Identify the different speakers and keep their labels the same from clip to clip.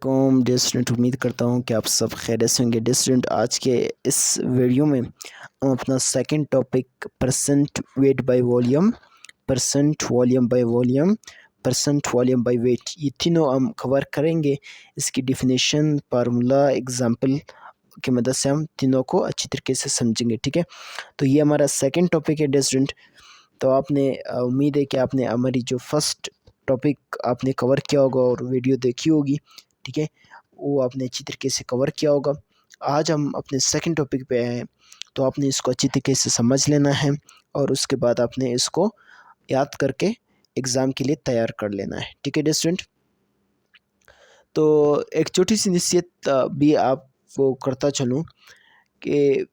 Speaker 1: अस्सलामुअलैकुम dear student, उम्मीद करता हूँ कि आप सब खैरियत से होंगे। डियर स्टूडेंट, आज के इस वीडियो में हम अपना second topic percent weight by volume, percent volume by volume, percent volume by wait, ये तीनों हम कवर करेंगे। इसकी डिफिनेशन, फार्मूला, एग्जाम्पल की मदद से हम तीनों को अच्छी तरीके से समझेंगे। ठीक है, तो ये हमारा सेकंड टॉपिक है डियर स्टूडेंट। तो आपने उम्मीद है कि आपने हमारी जो फर्स्ट टॉपिक आपने कवर किया होगा और वीडियो देखी होगी, ठीक है, वो आपने अच्छी तरीके से कवर किया होगा। आज हम अपने सेकंड टॉपिक पे आए हैं, तो आपने इसको अच्छी तरीके से समझ लेना है और उसके बाद आपने इसको याद करके एग्ज़ाम के लिए तैयार कर लेना है। ठीक है डियर स्टूडेंट, तो एक छोटी सी नसीहत भी आपको करता चलूँ कि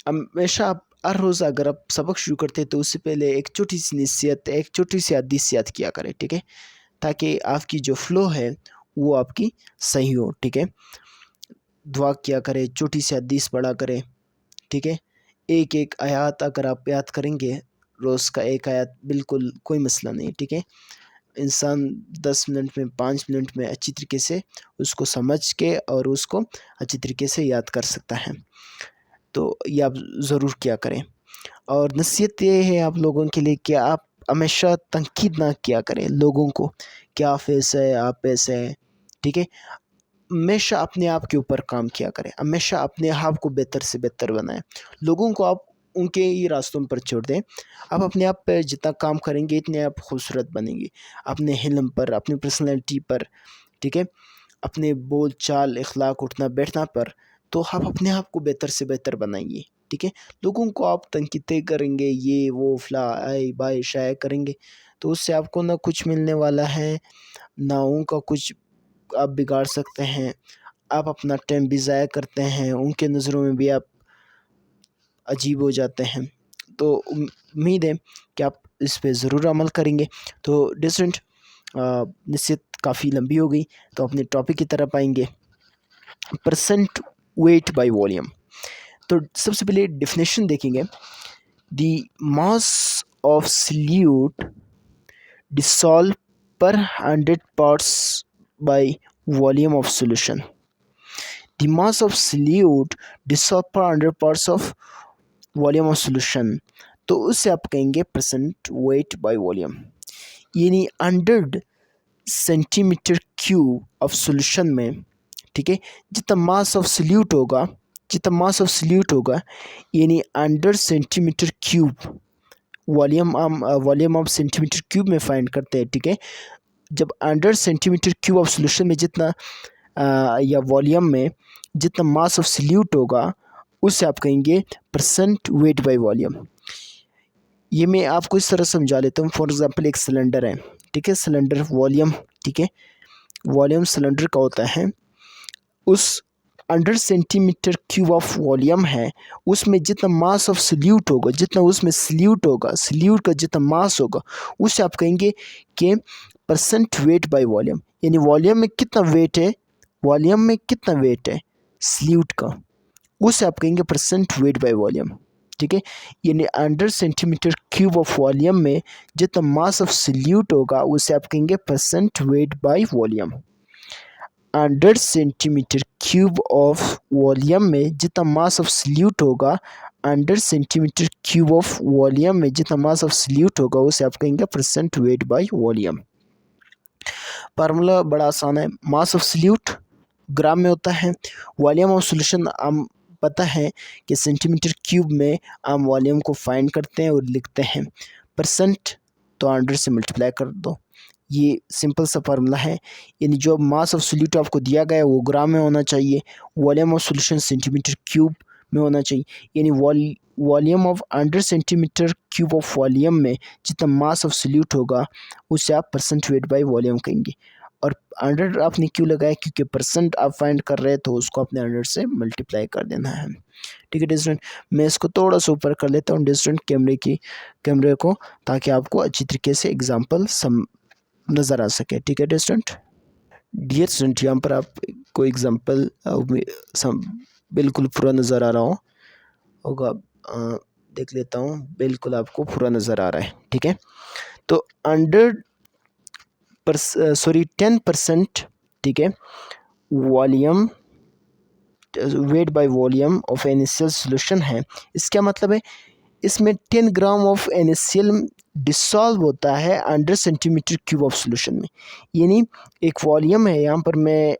Speaker 1: हमेशा आप हर रोज़ अगर आप सबक शुरू करते हैं तो उससे पहले एक छोटी सी नसीहत, एक छोटी सी हदीस याद किया करें। ठीक है, ताकि आपकी जो फ़्लो है वो आपकी सही हो। ठीक है, दुआ किया करें, छोटी सी हदीस पढ़ा करें। ठीक है, एक एक आयत अगर आप याद करेंगे, रोज़ का एक आयत, बिल्कुल कोई मसला नहीं। ठीक है, इंसान 10 मिनट में, 5 मिनट में अच्छी तरीके से उसको समझ के और उसको अच्छी तरीके से याद कर सकता है। तो ये आप ज़रूर किया करें। और नसीहत ये है आप लोगों के लिए कि आप हमेशा तनकीद ना किया करें लोगों को, कि आप ऐसे हैं, आप ऐसे हैं। ठीक है, हमेशा अपने आप के ऊपर काम किया करें, हमेशा अपने आप को बेहतर से बेहतर बनाएं। लोगों को आप उनके ही रास्तों पर छोड़ दें। आप अपने आप पर जितना काम करेंगे इतने आप खूबसूरत बनेंगे, अपने हिल्म पर, अपनी पर्सनैलिटी पर। ठीक है, अपने बोल चाल, इखलाक, उठना बैठना पर, तो आप अपने आप को बेहतर से बेहतर बनाइए। ठीक है, लोगों को आप तनकीदें करेंगे, ये वो फला आए बाय शाय करेंगे, तो उससे आपको ना कुछ मिलने वाला है, ना उनका कुछ आप बिगाड़ सकते हैं। आप अपना टाइम भी ज़ाया करते हैं, उनके नज़रों में भी आप अजीब हो जाते हैं। तो उम्मीद है कि आप इस पे ज़रूर अमल करेंगे। तो डिस्टेंट नसीहत काफ़ी लंबी हो गई, तो अपने टॉपिक की तरफ आएंगे, परसेंट वेट बाय वॉल्यूम। तो सबसे पहले डेफिनेशन देखेंगे, the mass of solute dissolved per 100 parts by volume of solution. The mass of solute dissolved per 100 parts of volume of solution. तो उससे आप कहेंगे परसेंट वेट बाय वॉल्यूम, यानी 100 centimetre cube of solution में, ठीक है, जितना मास ऑफ सल्यूट होगा, जितना मास ऑफ सल्यूट होगा, यानी 100 सेंटीमीटर क्यूब वॉल्यूम, हम वॉल्यूम ऑफ सेंटीमीटर क्यूब में फाइंड करते हैं। ठीक है, जब 100 सेंटीमीटर क्यूब ऑफ सॉल्यूशन में जितना या वॉल्यूम में जितना मास ऑफ सल्यूट होगा, उससे आप कहेंगे परसेंट वेट बाय वॉल्यूम। ये मैं आपको इस तरह समझा लेता हूँ। फॉर एग्जांपल एक सिलेंडर है, ठीक है, सिलेंडर वॉल्यूम, ठीक है, वॉल्यूम सिलेंडर का होता है, उस 100 सेंटीमीटर क्यूब ऑफ वॉल्यूम है, उसमें जितना मास ऑफ सल्यूट होगा, जितना उसमें सल्यूट होगा, सल्यूट का जितना मास होगा, उससे आप कहेंगे कि परसेंट वेट बाय वॉल्यूम, यानी वॉल्यूम में कितना वेट है, वॉल्यूम में कितना वेट है सल्यूट का, उससे आप कहेंगे परसेंट वेट बाय वॉल्यूम। ठीक है, यानी 100 सेंटीमीटर क्यूब ऑफ वॉल्यूम में जितना मास ऑफ सल्यूट होगा, उससे आप कहेंगे percent weight by volume. 100 centimetre cube of volume में जितना मास ऑफ सल्यूट होगा, 100 सेंटीमीटर क्यूब ऑफ वॉल्यूम में जितना मास ऑफ सल्यूट होगा, उसे आप कहेंगे percent weight by volume. Formula बड़ा आसान है, मास ऑफ सल्यूट ग्राम में होता है, वॉल्यूम ऑफ सॉल्यूशन हम पता है कि सेंटीमीटर क्यूब में हम वॉल्यूम को फाइंड करते हैं और लिखते हैं, परसेंट तो 100 से मल्टीप्लाई कर दो। ये सिंपल सा फार्मूला है, यानी जो मास ऑफ सॉल्यूट आपको दिया गया है वो ग्राम में होना चाहिए, volume of solution centimetre cube में होना चाहिए, यानी volume of 100 centimetre cube of volume में जितना मास ऑफ सॉल्यूट होगा, उससे आप परसेंट वेट बाय वॉल्यूम कहेंगे। और 100 आपने क्यों लगाया, क्योंकि परसेंट आप फाइंड कर रहे हैं, तो उसको आपने 100 से मल्टीप्लाई कर देना है। ठीक है डिस्टेंट, मैं इसको थोड़ा सा ऊपर कर लेता हूँ डिस्टेंट कैमरे को, ताकि आपको अच्छी तरीके से एग्जाम्पल नज़र आ सके। ठीक है डिस्टेंट, डियर स्टूडेंट, यहाँ पर आपको एग्जाम्पल बिल्कुल पूरा नज़र आ रहा होगा, देख लेता हूँ, बिल्कुल आपको पूरा नज़र आ रहा है। ठीक है, तो 10%, ठीक है, volume, weight by volume of NaCl solution है। इसका मतलब है इसमें 10 ग्राम ऑफ NaCl डिसॉल्व होता है 100 सेंटीमीटर क्यूब ऑफ सोल्यूशन में। यानी एक वॉल्यूम है, यहाँ पर मैं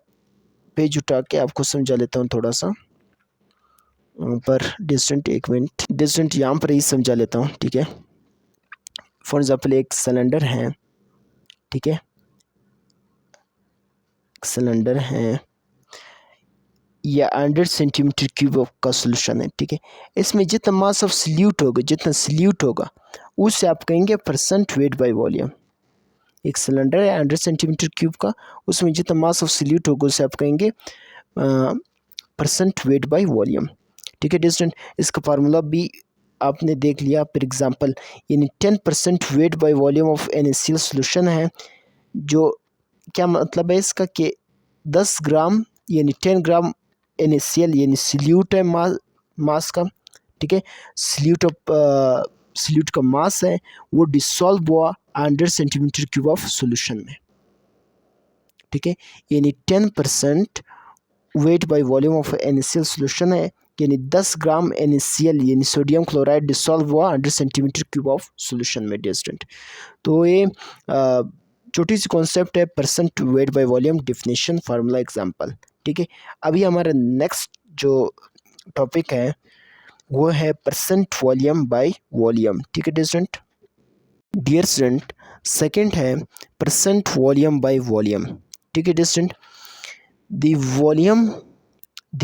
Speaker 1: पेज उठा के आपको समझा लेता हूँ थोड़ा सा पर डिस्टेंट, एक मिनट डिस्टेंट यहाँ पर ही समझा लेता हूँ, ठीक है। फॉर एग्जाम्पल एक सिलेंडर है, ठीक है, सिलेंडर है या 100 सेंटीमीटर क्यूब का सोल्यूशन है, ठीक है। इसमें जितना मास ऑफ सल्यूट होगा, जितना सल्यूट होगा उससे आप कहेंगे परसेंट वेट बाय वॉल्यूम। एक सिलेंडर है 100 सेंटीमीटर क्यूब का, उसमें जितना मास ऑफ सल्यूट होगा उससे आप कहेंगे परसेंट वेट बाय वॉल्यूम, ठीक है डिस्टेंट। इसका फार्मूला भी आपने देख लिया पर एग्जांपल, यानी 10% weight by volume of NaCl solution है। जो क्या मतलब है इसका कि 10 ग्राम यानी 10 ग्राम NaCl यानी सल्यूट है मास का, ठीक है। सल्यूट का मास है वो डिसॉल्व हुआ 100 सेंटीमीटर क्यूब ऑफ सोल्यूशन में, ठीक है। यानी 10% weight by volume of NaCl solution है, यानी 10 ग्राम NaCl यानी सोडियम क्लोराइड डिसॉल्व हुआ 100 सेंटीमीटर क्यूब ऑफ सोल्यूशन में डिस्टेंट। तो ये छोटी सी कॉन्सेप्ट है percent weight by volume, definition, formula, example, ठीक है। अभी हमारा नेक्स्ट जो टॉपिक है वो है परसेंट वॉल्यूम बाय वॉल्यूम, ठीक है डिस्टेंट। डियर स्टूडेंट, सेकंड है परसेंट वॉल्यूम बाय वॉल्यूम, ठीक है distant. The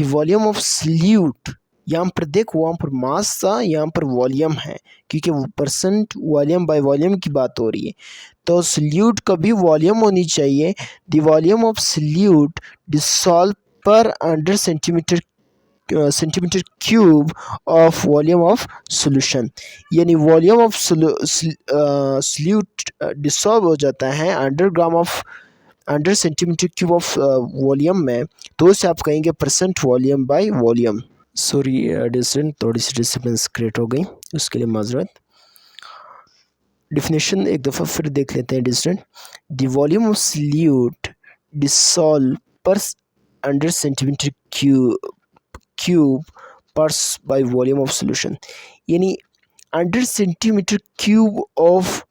Speaker 1: volume of solute, यहाँ पर देखो वहाँ पर मास था, यहाँ पर वॉल्यूम है, क्योंकि परसेंट वॉल्यूम बाय वॉल्यूम की बात हो रही है, तो सल्यूट का भी वॉल्यूम होनी चाहिए। The volume of solute dissolve पर 100 centimetre cube of volume of solution, यानी वॉल्यूम ऑफ सल्यूट डिसॉल्व हो जाता है 100 gram of 100 centimetre cube of volume में, तो उसे आप कहेंगे percent volume by volume. Sorry distant, थोड़ी सी डिस्टर्बेंस क्रिएट हो गई, उसके लिए माजरत। डिफिनेशन एक दफ़ा फिर देख लेते हैं distant. The volume of solute dissolve पर 100 centimetre cube parts by volume of solution, यानी 100 सेंटीमीटर क्यूब ऑफ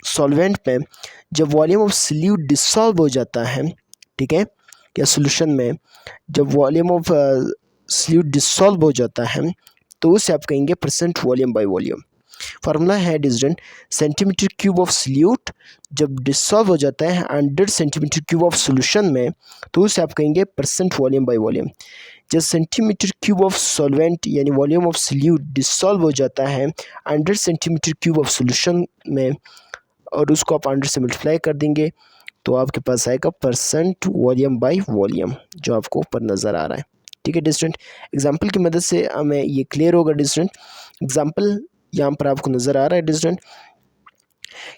Speaker 1: सॉल्वेंट में जब वॉल्यूम ऑफ सल्यूट डिसॉल्व हो जाता है, ठीक है, या सोल्यूशन में जब वॉल्यूम ऑफ सल्यूट डिसॉल्व हो जाता है, तो उसे आप कहेंगे percent volume by volume. Formula है distant, centimetre cube of solute जब डिसॉल्व हो जाता है 100 सेंटीमीटर क्यूब ऑफ सोल्यूशन में, तो उसे आप कहेंगे परसेंट वॉल्यूम बाय वॉल्यूम। जब सेंटीमीटर क्यूब ऑफ सॉल्वेंट यानी वॉल्यूम ऑफ सल्यूट डिसॉल्व हो जाता है 100 सेंटीमीटर क्यूब ऑफ सोल्यूशन में, और उसको आप 100 से मल्टीप्लाई कर देंगे, तो आपके पास आएगा परसेंट वॉल्यूम बाय वॉल्यूम, जो आपको ऊपर नज़र आ रहा है, ठीक है डिस्टेंट। एग्जाम्पल की मदद से हमें ये क्लियर होगा डिस्टेंट। एग्जाम्पल यहाँ पर आपको नज़र आ रहा है डिस्टेंट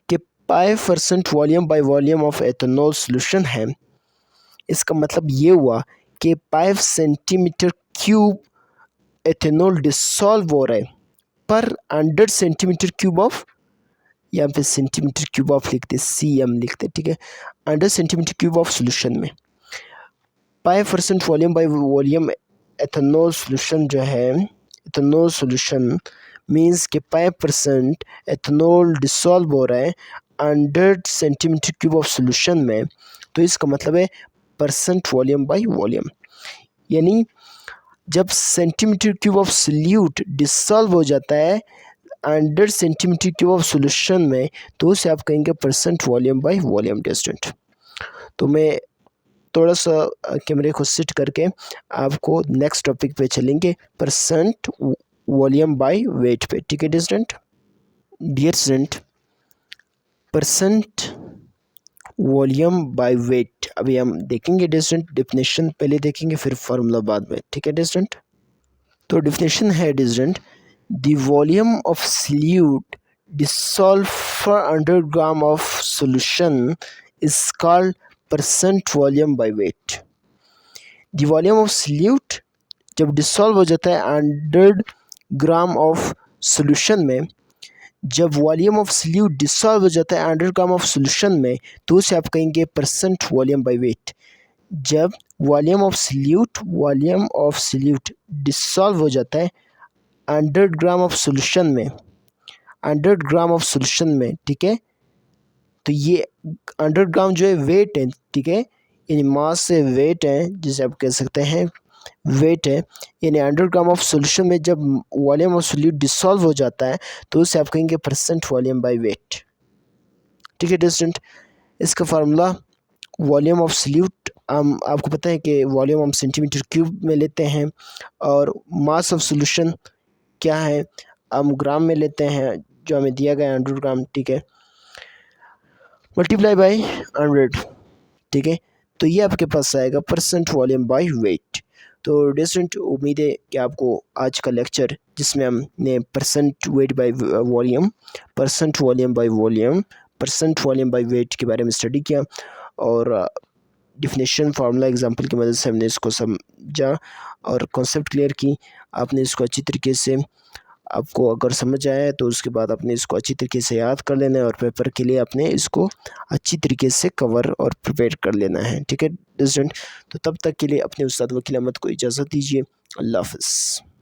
Speaker 1: कि 5% volume by volume of ethanol solution है। इसका मतलब ये हुआ कि 5 सेंटीमीटर क्यूब एथेनॉल डिसॉल्व हो रहा है पर 100 सेंटीमीटर क्यूब ऑफ, यहाँ पे सेंटीमीटर क्यूब ऑफ लिखते CM लिखते, ठीक है, 100 सेंटीमीटर क्यूब ऑफ सोल्यूशन में 5% volume by volume ethanol solution जो है, एथेनॉल सोल्यूशन मीन्स कि 5% एथेनॉल डिसॉल्व हो रहा है 100 सेंटीमीटर क्यूब ऑफ सोल्यूशन में, तो इसका मतलब है परसेंट वॉल्यूम बाय वॉल्यूम। यानी जब centimetre cube of salute dissolve हो जाता है 100 सेंटीमीटर क्यूब ऑफ सोल्यूशन में, तो उसे आप कहेंगे percent volume by volume distant. तो मैं थोड़ा सा कैमरे को सेट करके आपको नेक्स्ट टॉपिक पे चलेंगे, परसेंट वॉल्यूम बाय वेट पे, ठीक है distant. Dear student, percent volume by weight अभी हम देखेंगे डिस्टेंट। डिफिनेशन पहले देखेंगे फिर फार्मूला बाद में, ठीक है डिस्टेंट। तो डिफिनेशन है distant, the volume of solute dissolve for 100 gram of solution is called percent volume by wait. The volume of solute जब डिसॉल्व हो जाता है 100 ग्राम ऑफ सोल्यूशन में, जब वॉल्यूम ऑफ सल्यूट डिसॉल्व हो जाता है 100 ग्राम ऑफ सोल्यूशन में, तो उसे आप कहेंगे परसेंट वॉल्यूम बाय वेट। जब वॉल्यूम ऑफ सॉल्यूट डिसॉल्व हो जाता है 100 ग्राम ऑफ सॉल्यूशन में, 100 ग्राम ऑफ सॉल्यूशन में, ठीक है। तो ये 100 ग्राम जो है वेट है, ठीक है, यानी मास से वेट है, जिसे आप कह सकते हैं वेट है, यानी 100 ग्राम ऑफ सॉल्यूशन में जब वॉल्यूम ऑफ सॉल्यूट डिसॉल्व हो जाता है तो उसे आप कहेंगे परसेंट वॉल्यूम बाय वेट, ठीक है डिस्टेंट। इसका फार्मूला वॉल्यूम ऑफ सॉल्यूट हम आपको पता है कि वॉल्यूम हम सेंटीमीटर क्यूब में लेते हैं, और मास ऑफ सॉल्यूशन क्या है हम ग्राम में लेते हैं, जो हमें दिया गया 100 ग्राम, ठीक है, मल्टीप्लाई बाय 100, ठीक है। तो ये आपके पास आएगा परसेंट वॉल्यूम बाय वेट। तो डिस्टेंट उम्मीद है कि आपको आज का लेक्चर, जिसमें हमने percent weight by volume, percent volume by volume, percent volume by wait के बारे में स्टडी किया, और डिफिनेशन फार्मूला एग्जांपल की मदद से हमने इसको समझा और कॉन्सेप्ट क्लियर की। आपने इसको अच्छी तरीके से, आपको अगर समझ आया तो उसके बाद आपने इसको अच्छी तरीके से याद कर लेना है, और पेपर के लिए आपने इसको अच्छी तरीके से कवर और प्रिपेयर कर लेना है, ठीक है स्टूडेंट। तो तब तक के लिए अपने उस्ताद वकील अहमद को इजाज़त दीजिए। अल्लाह हाफ़िज़।